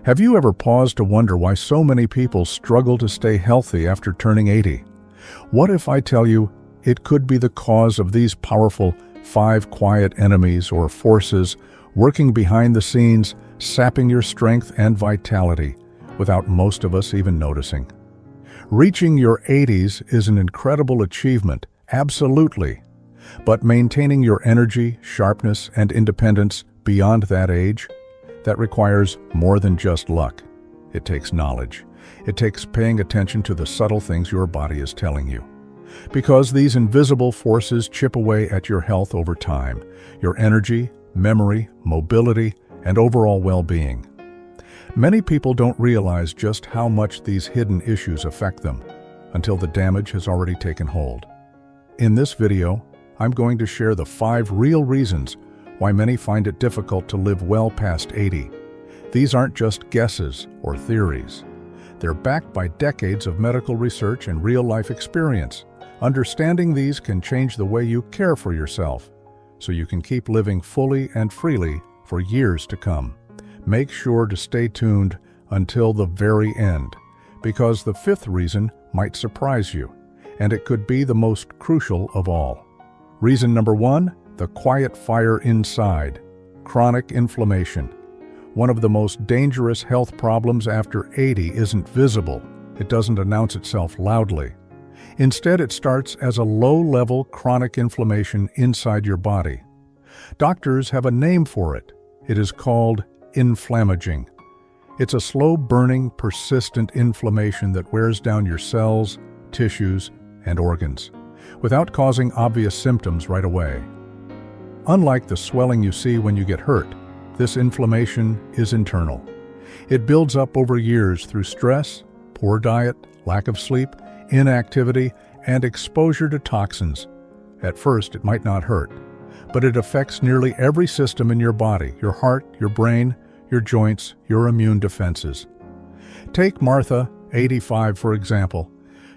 Have you ever paused to wonder why so many people struggle to stay healthy after turning 80? What if I tell you it could be the cause of these powerful 5 quiet enemies or forces working behind the scenes, sapping your strength and vitality without most of us even noticing? Reaching your 80s is an incredible achievement, absolutely. But maintaining your energy, sharpness, and independence beyond that age, that requires more than just luck. It takes knowledge. It takes paying attention to the subtle things your body is telling you. Because these invisible forces chip away at your health over time, your energy, memory, mobility, and overall well-being. Many people don't realize just how much these hidden issues affect them until the damage has already taken hold. In this video, I'm going to share the 5 real reasons why many find it difficult to live well past 80. These aren't just guesses or theories. They're backed by decades of medical research and real-life experience. Understanding these can change the way you care for yourself, so you can keep living fully and freely for years to come. Make sure to stay tuned until the very end, because the 5th reason might surprise you, and it could be the most crucial of all. Reason number 1, the quiet fire inside, chronic inflammation. One of the most dangerous health problems after 80 isn't visible. It doesn't announce itself loudly. Instead, it starts as a low-level chronic inflammation inside your body. Doctors have a name for it. It is called inflammaging. It's a slow-burning, persistent inflammation that wears down your cells, tissues, and organs, without causing obvious symptoms right away. Unlike the swelling you see when you get hurt, this inflammation is internal. It builds up over years through stress, poor diet, lack of sleep, inactivity, and exposure to toxins. At first, it might not hurt, but it affects nearly every system in your body: your heart, your brain, your joints, your immune defenses. Take Martha, 85, for example.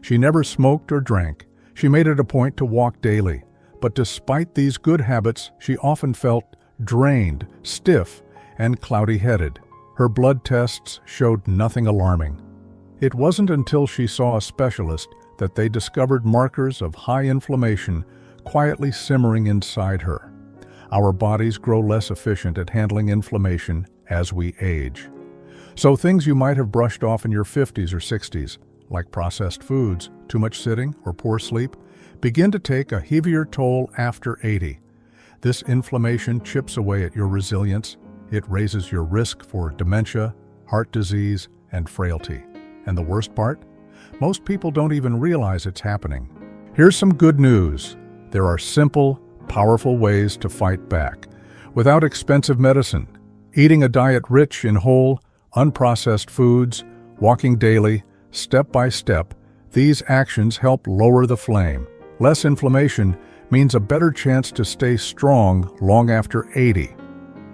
She never smoked or drank. She made it a point to walk daily. But despite these good habits, she often felt drained, stiff, and cloudy-headed. Her blood tests showed nothing alarming. It wasn't until she saw a specialist that they discovered markers of high inflammation quietly simmering inside her. Our bodies grow less efficient at handling inflammation as we age. So things you might have brushed off in your 50s or 60s, like processed foods, too much sitting, or poor sleep, begin to take a heavier toll after 80. This inflammation chips away at your resilience. It raises your risk for dementia, heart disease, and frailty. And the worst part? Most people don't even realize it's happening. Here's some good news. There are simple, powerful ways to fight back, without expensive medicine. Eating a diet rich in whole, unprocessed foods, walking daily, step by step, these actions help lower the flame. Less inflammation means a better chance to stay strong long after 80.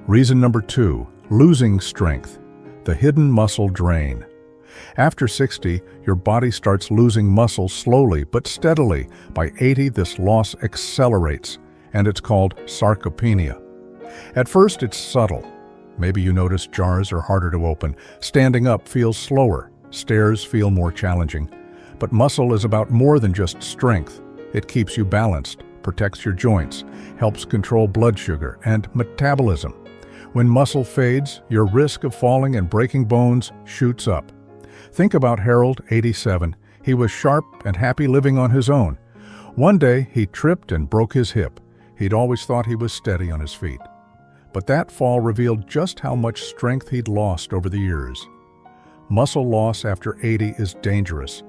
Reason number 2, losing strength, the hidden muscle drain. After 60, your body starts losing muscle slowly but steadily. By 80, this loss accelerates, and it's called sarcopenia. At first, it's subtle. Maybe you notice jars are harder to open, standing up feels slower, stairs feel more challenging. But muscle is about more than just strength. It keeps you balanced, protects your joints, helps control blood sugar and metabolism. When muscle fades, your risk of falling and breaking bones shoots up. Think about Harold, 87. He was sharp and happy living on his own. One day, he tripped and broke his hip. He'd always thought he was steady on his feet. But that fall revealed just how much strength he'd lost over the years. Muscle loss after 80 is dangerous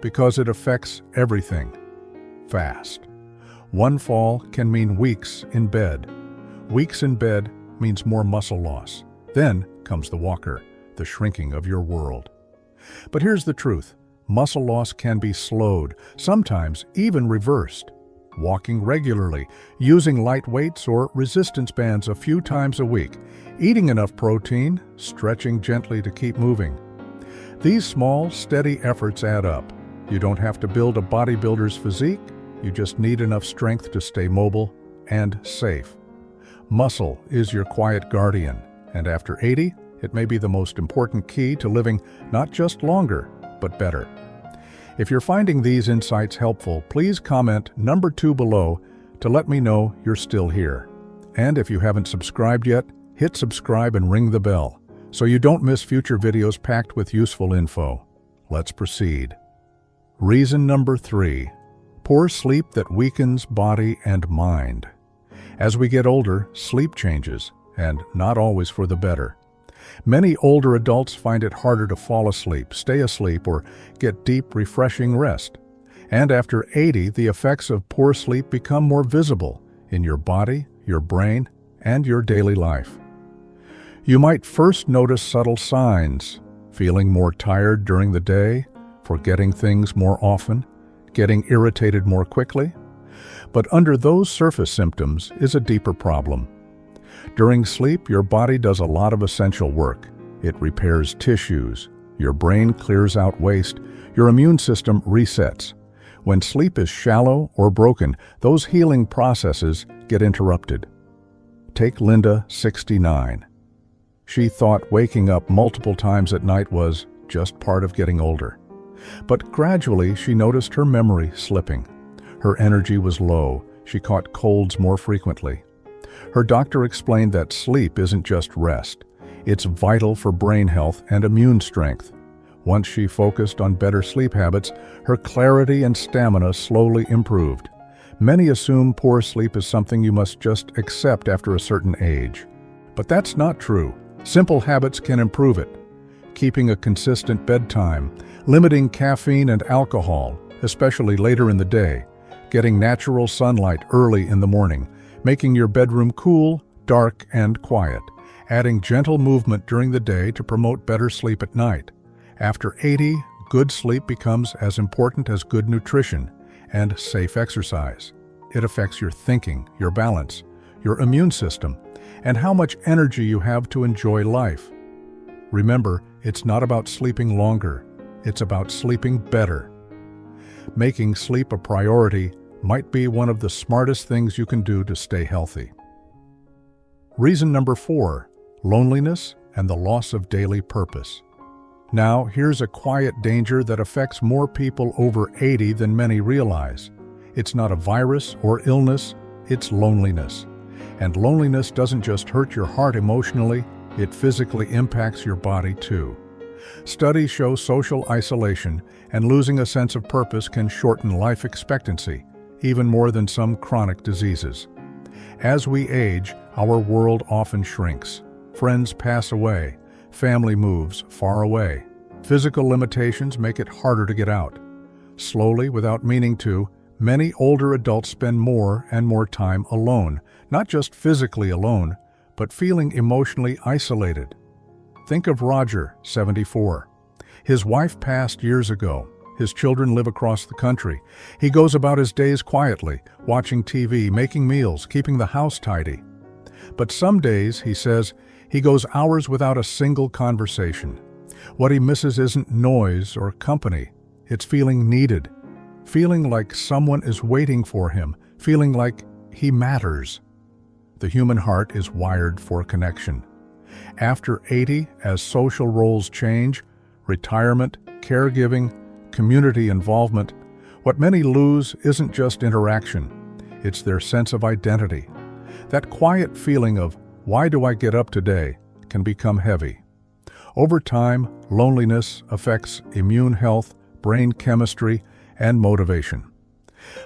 because it affects everything fast. One fall can mean weeks in bed. Weeks in bed means more muscle loss. Then comes the walker, the shrinking of your world. But here's the truth. Muscle loss can be slowed, sometimes even reversed. Walking regularly, using light weights or resistance bands a few times a week, eating enough protein, stretching gently to keep moving. These small, steady efforts add up. You don't have to build a bodybuilder's physique. You just need enough strength to stay mobile and safe. Muscle is your quiet guardian, and after 80, It may be the most important key to living not just longer, but better. If you're finding these insights helpful, please comment number 2 below to let me know you're still here. And if you haven't subscribed yet, hit subscribe and ring the bell so you don't miss future videos packed with useful info. Let's proceed. Reason number 3. Poor sleep that weakens body and mind. As we get older, sleep changes, and not always for the better. Many older adults find it harder to fall asleep, stay asleep, or get deep, refreshing rest. And after 80, the effects of poor sleep become more visible in your body, your brain, and your daily life. You might first notice subtle signs: feeling more tired during the day, forgetting things more often, getting irritated more quickly. But under those surface symptoms is a deeper problem. During sleep, your body does a lot of essential work. It repairs tissues, your brain clears out waste, your immune system resets. When sleep is shallow or broken, those healing processes get interrupted. Take Linda, 69. She thought waking up multiple times at night was just part of getting older. But gradually, she noticed her memory slipping. Her energy was low. She caught colds more frequently. Her doctor explained that sleep isn't just rest. It's vital for brain health and immune strength. Once she focused on better sleep habits, her clarity and stamina slowly improved. Many assume poor sleep is something you must just accept after a certain age. But that's not true. Simple habits can improve it. Keeping a consistent bedtime, limiting caffeine and alcohol, especially later in the day, getting natural sunlight early in the morning, making your bedroom cool, dark, and quiet, adding gentle movement during the day to promote better sleep at night. After 80, good sleep becomes as important as good nutrition and safe exercise. It affects your thinking, your balance, your immune system, and how much energy you have to enjoy life. Remember, it's not about sleeping longer, it's about sleeping better. Making sleep a priority might be one of the smartest things you can do to stay healthy. Reason number 4, loneliness and the loss of daily purpose. Now, here's a quiet danger that affects more people over 80 than many realize. It's not a virus or illness, it's loneliness. And loneliness doesn't just hurt your heart emotionally, it physically impacts your body too. Studies show social isolation and losing a sense of purpose can shorten life expectancy, even more than some chronic diseases. As we age, our world often shrinks. Friends pass away, family moves far away. Physical limitations make it harder to get out. Slowly, without meaning to, many older adults spend more and more time alone, not just physically alone, but feeling emotionally isolated. Think of Roger, 74. His wife passed years ago. His children live across the country. He goes about his days quietly, watching TV, making meals, keeping the house tidy. But some days, he says, he goes hours without a single conversation. What he misses isn't noise or company. It's feeling needed, feeling like someone is waiting for him, feeling like he matters. The human heart is wired for connection. After 80, as social roles change, retirement, caregiving, community involvement, what many lose isn't just interaction, it's their sense of identity. That quiet feeling of, why do I get up today, can become heavy. Over time, loneliness affects immune health, brain chemistry, and motivation.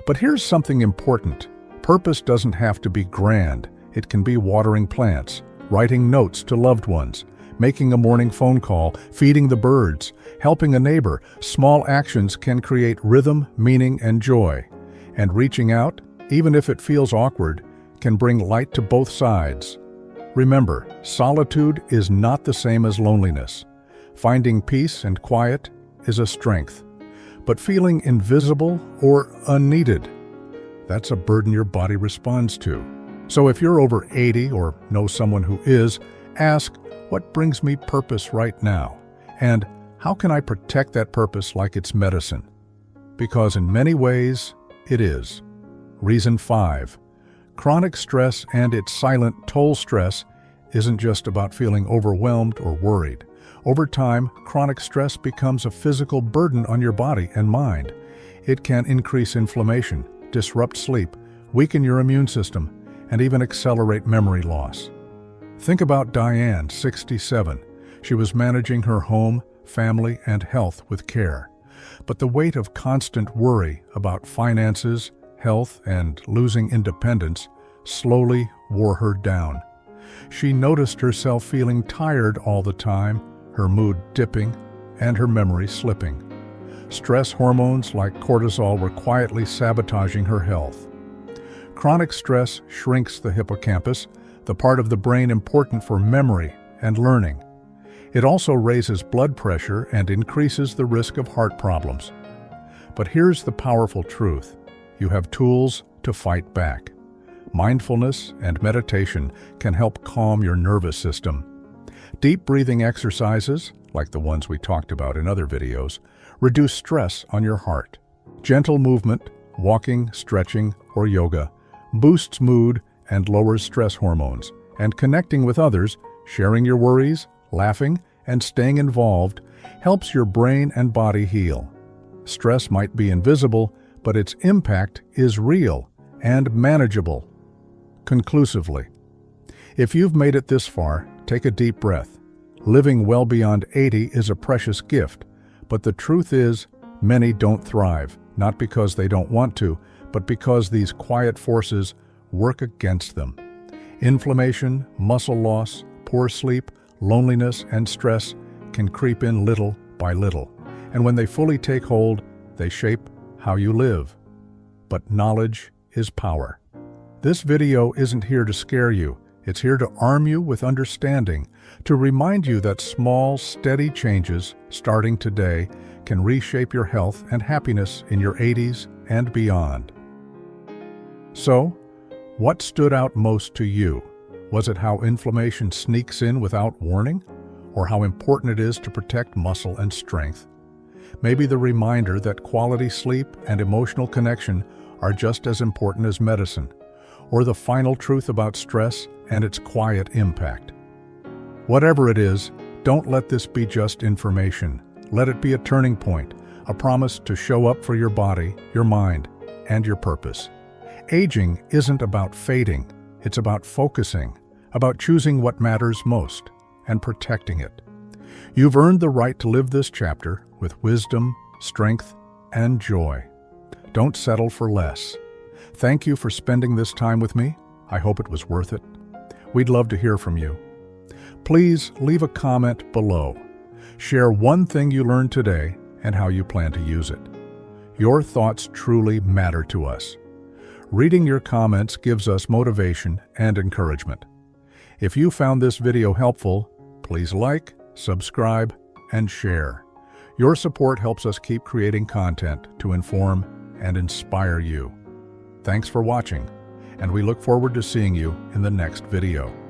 But here's something important. Purpose doesn't have to be grand. It can be watering plants, writing notes to loved ones, making a morning phone call, feeding the birds, helping a neighbor. Small actions can create rhythm, meaning, and joy. And reaching out, even if it feels awkward, can bring light to both sides. Remember, solitude is not the same as loneliness. Finding peace and quiet is a strength. But feeling invisible or unneeded, that's a burden your body responds to. So if you're over 80 or know someone who is, ask, what brings me purpose right now? And how can I protect that purpose like it's medicine? Because in many ways, it is. Reason 5. Chronic stress and its silent toll. Stress isn't just about feeling overwhelmed or worried. Over time, chronic stress becomes a physical burden on your body and mind. It can increase inflammation, disrupt sleep, weaken your immune system, and even accelerate memory loss. Think about Diane, 67. She was managing her home, family, and health with care. But the weight of constant worry about finances, health, and losing independence slowly wore her down. She noticed herself feeling tired all the time, her mood dipping, and her memory slipping. Stress hormones like cortisol were quietly sabotaging her health. Chronic stress shrinks the hippocampus, the part of the brain important for memory and learning. It also raises blood pressure and increases the risk of heart problems. But here's the powerful truth. You have tools to fight back. Mindfulness and meditation can help calm your nervous system. Deep breathing exercises, like the ones we talked about in other videos, reduce stress on your heart. Gentle movement, walking, stretching, or yoga, boosts mood and lowers stress hormones. And connecting with others, sharing your worries, laughing, and staying involved helps your brain and body heal. Stress might be invisible, but its impact is real and manageable. Conclusively, if you've made it this far, take a deep breath. Living well beyond 80 is a precious gift, but the truth is, many don't thrive, not because they don't want to, but because these quiet forces work against them. Inflammation, muscle loss, poor sleep, loneliness, and stress can creep in little by little, and when they fully take hold, they shape how you live. But knowledge is power. This video isn't here to scare you. It's here to arm you with understanding, to remind you that small, steady changes, starting today, can reshape your health and happiness in your 80s and beyond. So, what stood out most to you? Was it how inflammation sneaks in without warning? Or how important it is to protect muscle and strength? Maybe the reminder that quality sleep and emotional connection are just as important as medicine, or the final truth about stress and its quiet impact. Whatever it is, don't let this be just information. Let it be a turning point, a promise to show up for your body, your mind, and your purpose. Aging isn't about fading, it's about focusing, about choosing what matters most and protecting it. You've earned the right to live this chapter with wisdom, strength, and joy. Don't settle for less. Thank you for spending this time with me. I hope it was worth it. We'd love to hear from you. Please leave a comment below. Share one thing you learned today and how you plan to use it. Your thoughts truly matter to us. Reading your comments gives us motivation and encouragement. If you found this video helpful, please like, subscribe, and share. Your support helps us keep creating content to inform and inspire you. Thanks for watching, and we look forward to seeing you in the next video.